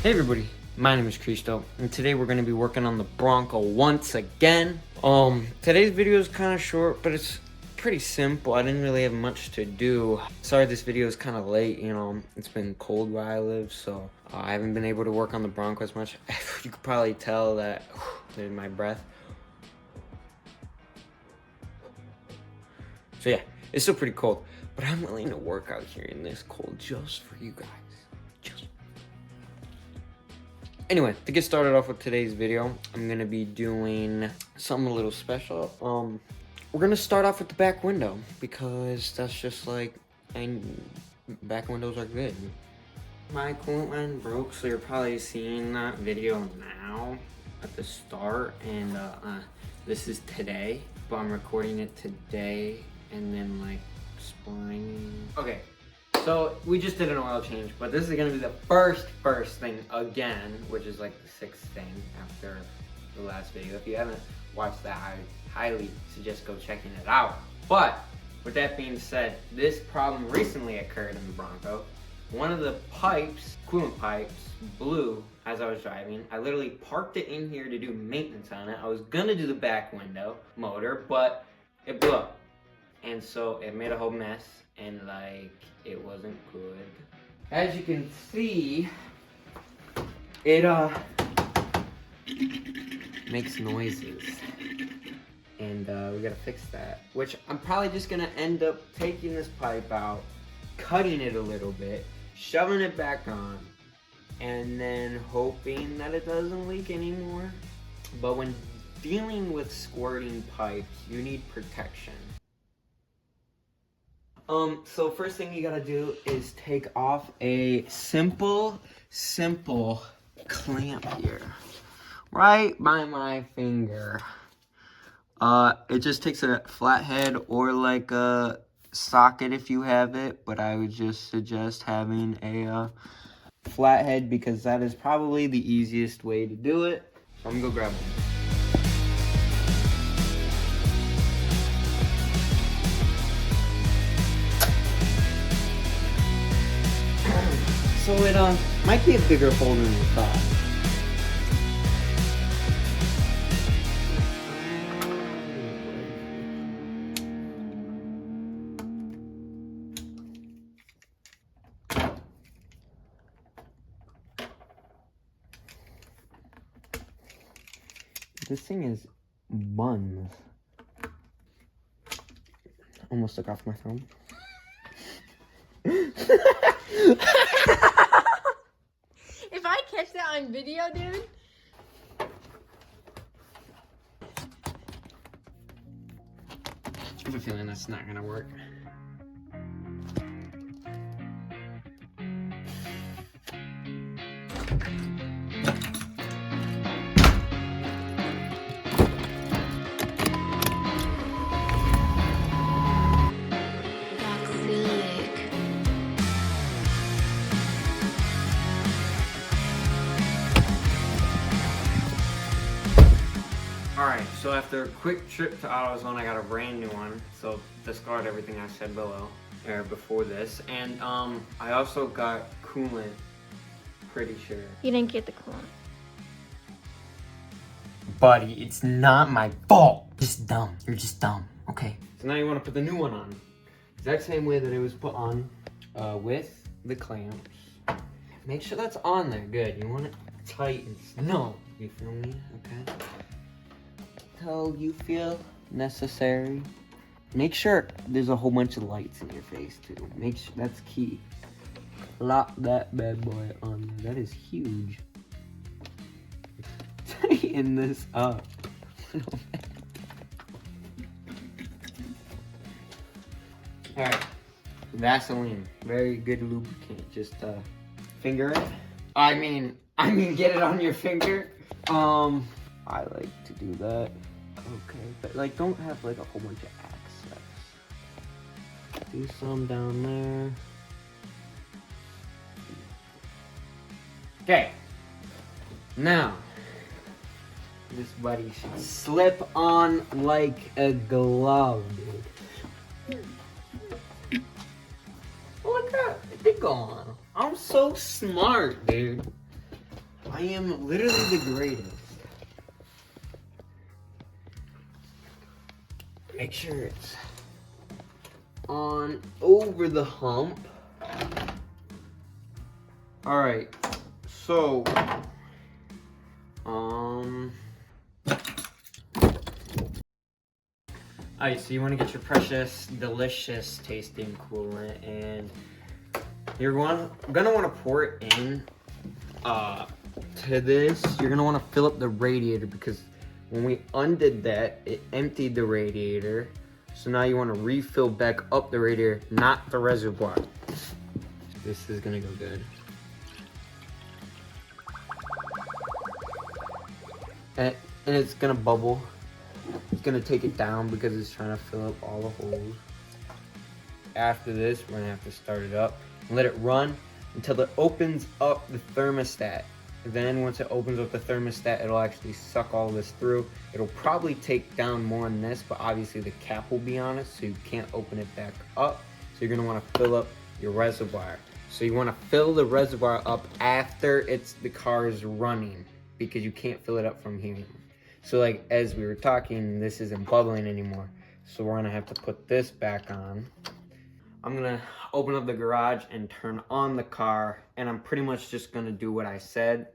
Hey everybody, my name is Cristo, and today we're going to be working on the Bronco once again. Today's video is kind of short, but it's pretty simple. I didn't really have much to do. Sorry this video is kind of late, it's been cold where I live, so I haven't been able to work on the Bronco as much. You could probably tell that there's my breath. So yeah, it's still pretty cold, but I'm willing to work out here in this cold just for you guys. Anyway, to get started off with today's video, I'm gonna be doing something a little special. We're gonna start off with the back window because that's just like, back windows are good. My coolant line broke, so you're probably seeing that video now at the start, and this is today, but I'm recording it today and then like splining. Okay. So we just did an oil change, but this is gonna be the first thing again, which is like the sixth thing after the last video. If you haven't watched that, I highly suggest go checking it out. But with that being said, this problem recently occurred in the Bronco. One of the pipes, coolant pipes, blew as I was driving. I literally parked it in here to do maintenance on it. I was gonna do the back window motor, but it blew up. And so it made a whole mess, and like, it wasn't good. As you can see, it makes noises, and we gotta fix that, which I'm probably just gonna end up taking this pipe out, cutting it a little bit, shoving it back on, and then hoping that it doesn't leak anymore. But when dealing with squirting pipes, you need protection. So first thing you gotta do is take off a simple clamp here, right by my finger. It just takes a flathead or like a socket if you have it, but I would just suggest having a flathead because that is probably the easiest way to do it. So I'm gonna go grab one. So it might be a bigger hole than you thought. This thing is buns. Almost took off my thumb. If I catch that on video, dude. I have a feeling that's not gonna work. Alright, so after a quick trip to AutoZone, I got a brand new one. So discard everything I said below, or before this. And I also got coolant, pretty sure. You didn't get the coolant. Buddy, it's not my fault. Just dumb. You're just dumb. Okay. So now you want to put the new one on. Exact same way that it was put on with the clamps. Make sure that's on there. Good. You want it tight and snug. You feel me? Okay. How you feel necessary. Make sure there's a whole bunch of lights in your face too. Make sure that's key. Lock that bad boy on there. That is huge. Tighten this up. Alright. Vaseline. Very good lubricant. Just finger it. I mean get it on your finger. I like to do that. Okay, but like don't have like a whole bunch of access. Do some down there. Okay. Now, this buddy should slip on like a glove, dude. Look at it, it did go on. I'm so smart, dude. I am literally the greatest. Make sure it's on over the hump. All right, so, alright, so you want to get your precious, delicious tasting coolant, and you're gonna want to pour it in to this. You're gonna want to fill up the radiator because when we undid that, it emptied the radiator. So now you want to refill back up the radiator, not the reservoir. This is gonna go good. And it's gonna bubble. It's gonna take it down because it's trying to fill up all the holes. After this, we're gonna have to start it up and let it run until it opens up the thermostat. Then once it opens up the thermostat, it'll actually suck all this through. It'll probably take down more than this, but obviously the cap will be on it, so you can't open it back up. So you're gonna wanna fill up your reservoir. So you wanna fill the reservoir up after the car is running because you can't fill it up from here. So like, as we were talking, this isn't bubbling anymore. So we're gonna have to put this back on. I'm gonna open up the garage and turn on the car, and I'm pretty much just gonna do what I said.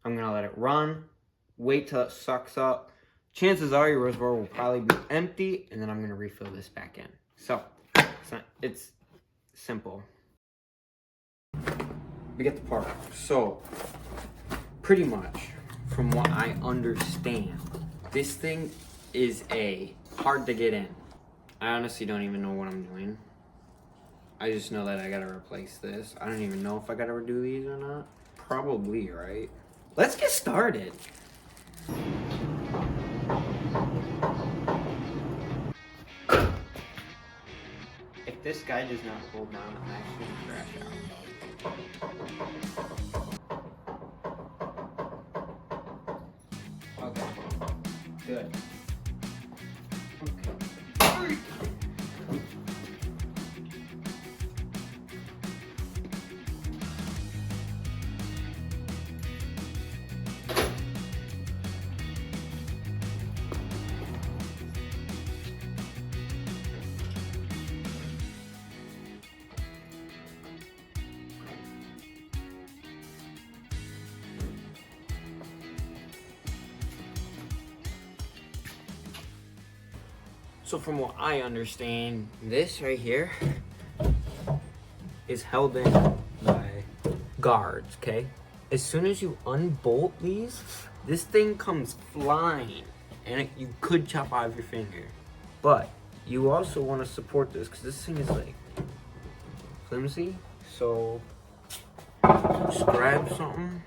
I'm gonna let it run, wait till it sucks up. Chances are your reservoir will probably be empty, and then I'm gonna refill this back in. So, it's simple. We get the part. So, pretty much, from what I understand, this thing is hard to get in. I honestly don't even know what I'm doing. I just know that I gotta replace this. I don't even know if I gotta redo these or not. Probably, right? Let's get started. If this guy does not hold down, I'm actually gonna crash out. Okay. Good. Okay. So from what I understand, this right here is held in by guards, okay? As soon as you unbolt these, this thing comes flying, and you could chop off your finger. But you also want to support this, because this thing is like flimsy, so just grab something.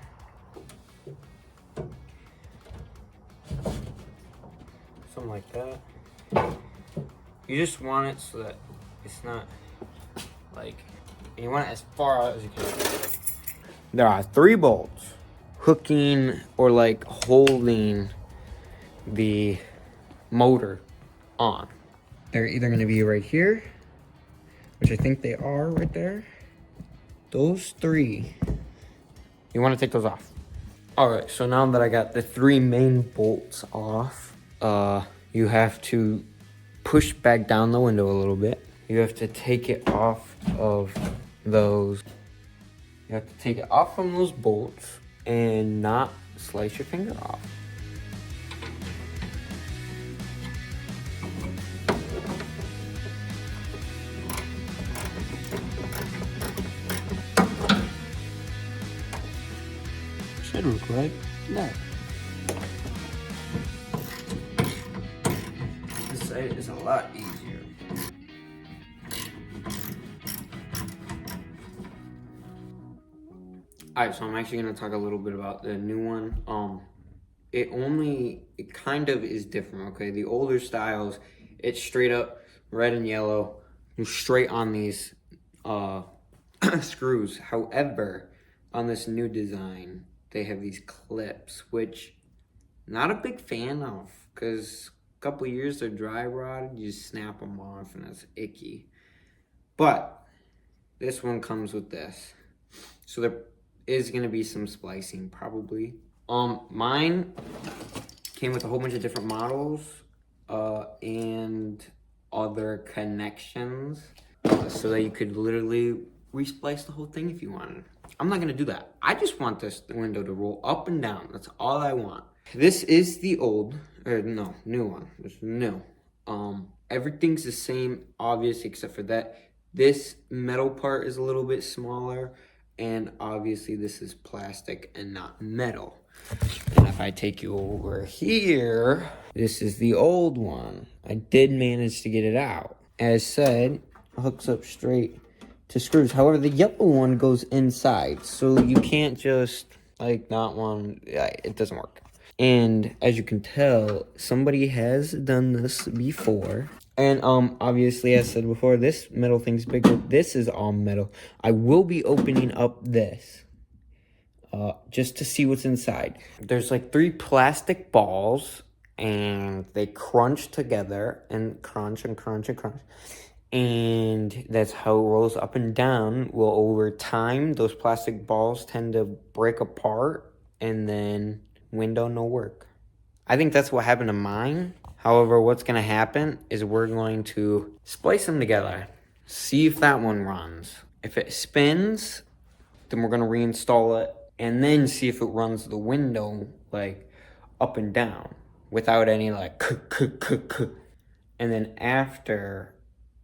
Something like that. You just want it so that it's not like, you want it as far out as you can. There are 3 bolts hooking or like holding the motor on. They're either going to be right here, which I think they are right there. Those 3, you want to take those off. All right, so now that I got the 3 main bolts off, you have to push back down the window a little bit. You have to take it off of those. You have to take it off from those bolts and not slice your finger off. Should look right. No. This side is a lot easier. Alright, so I'm actually gonna talk a little bit about the new one. It kind of is different, okay? The older styles, it's straight up red and yellow, straight on these screws. However, on this new design, they have these clips, which not a big fan of, because a couple years they're dry rotted, you just snap them off and that's icky. But this one comes with this. So is gonna be some splicing, probably. Mine came with a whole bunch of different models, and other connections, so that you could literally resplice the whole thing if you wanted. I'm not gonna do that. I just want this window to roll up and down. That's all I want. This is the old, or no, new one. It's new. Everything's the same, obviously, except for that. This metal part is a little bit smaller, and obviously this is plastic and not metal. And if I take you over here, this is the old one. I did manage to get it out. As said, hooks up straight to screws. However, the yellow one goes inside, so you can't just, like, not one, it doesn't work. And as you can tell, somebody has done this before. And obviously, as I said before, this metal thing's bigger. This is all metal. I will be opening up this just to see what's inside. There's like 3 plastic balls, and they crunch together and crunch and crunch and crunch. And that's how it rolls up and down. Well, over time, those plastic balls tend to break apart, and then window no work. I think that's what happened to mine. However, what's gonna happen is we're going to splice them together, see if that one runs. If it spins, then we're gonna reinstall it, and then see if it runs the window like up and down without any like and then after,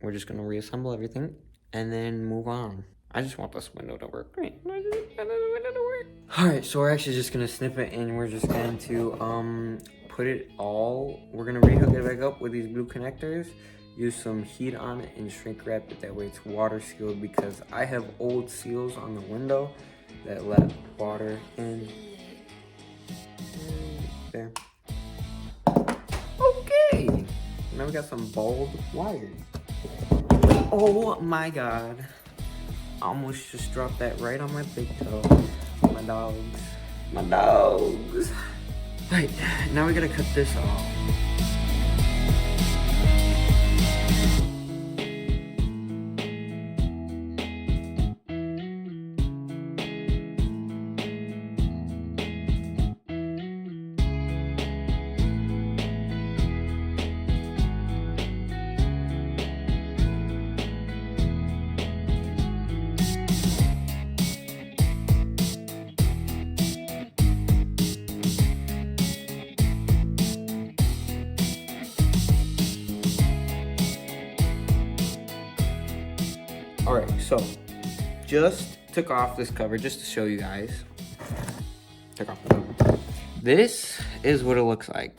we're just gonna reassemble everything and then move on. I just want this window to work. Great. I just want the window to work. Alright, so we're actually just gonna snip it, and we're just going to put it all, we're gonna rehook it back up with these blue connectors, use some heat on it, and shrink wrap it. That way it's water sealed, because I have old seals on the window that let water in. There. Okay. Now we got some bald wires. Oh my god. I almost just dropped that right on my big toe. My dogs. My dogs. Right, now we gotta cut this off. All right, so just took off this cover just to show you guys. Took off the cover. This is what it looks like.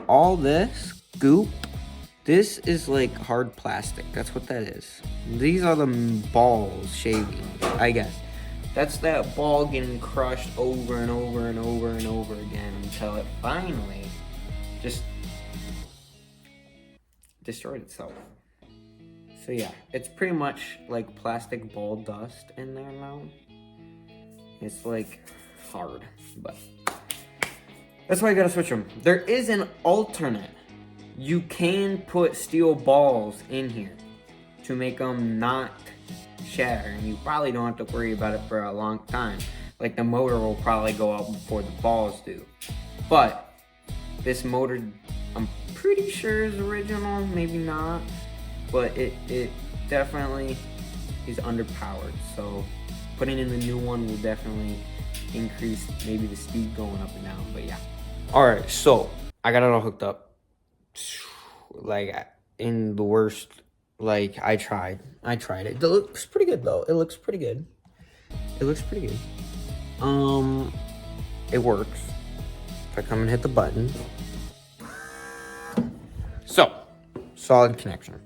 All this goop, this is like hard plastic. That's what that is. These are the balls shaving, I guess. That's that ball getting crushed over and over and over and over again until it finally just destroyed itself. So yeah, it's pretty much like plastic ball dust in there now. It's like hard, but that's why you gotta switch them. There is an alternate. You can put steel balls in here to make them not shatter, and you probably don't have to worry about it for a long time. Like the motor will probably go out before the balls do. But this motor, I'm pretty sure is original, maybe not. But it definitely is underpowered, so putting in the new one will definitely increase maybe the speed going up and down, but yeah. Alright, so I got it all hooked up. Like, in the worst, like, I tried it. It looks pretty good, though. It looks pretty good. It works. If I come and hit the button. So, solid connection.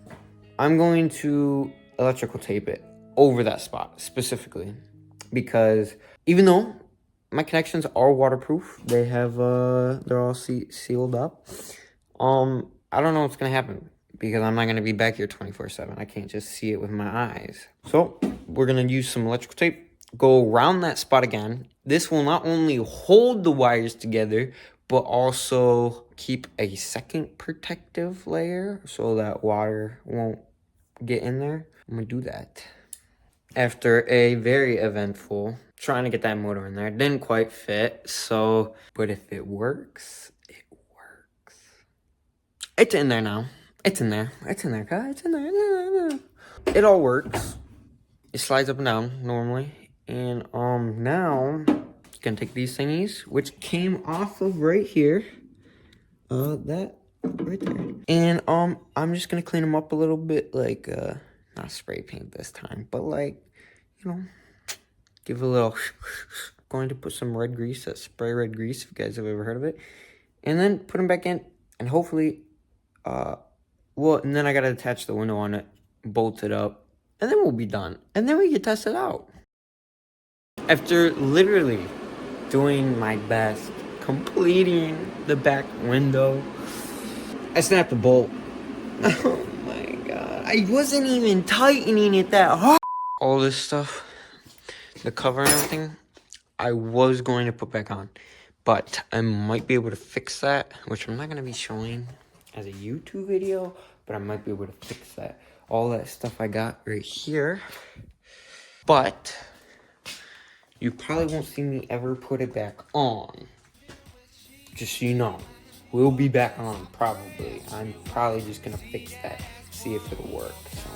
I'm going to electrical tape it over that spot specifically, because even though my connections are waterproof, they have they're all sealed up. I don't know what's gonna happen, because I'm not gonna be back here 24/7. I can't just see it with my eyes. So we're gonna use some electrical tape, go around that spot again. This will not only hold the wires together, but also keep a second protective layer so that water won't get in there. I'm gonna do that. after a very eventful trying to get that motor in there. It didn't quite fit, so, but if it works, it works. It's in there now. It's in there. It's in there, guys. It's in there. It's in there. It all works. It slides up and down normally. And now gonna take these thingies, which came off of right here. That right there. And I'm just gonna clean them up a little bit, like not spray paint this time, but like, you know, give a little. Going to put some red grease, that spray red grease, if you guys have ever heard of it, and then put them back in, and hopefully, well, and then I gotta attach the window on it, bolt it up, and then we'll be done, and then we can test it out. After literally doing my best, completing the back window, I snapped the bolt. Oh my god, I wasn't even tightening it that hard. All this stuff, the cover and everything, I was going to put back on, but I might be able to fix that, which I'm not going to be showing as a YouTube video, but I might be able to fix that. All that stuff I got right here, but you probably won't see me ever put it back on, just so you know. We'll be back on, probably. I'm probably just going to fix that, see if it'll work, so.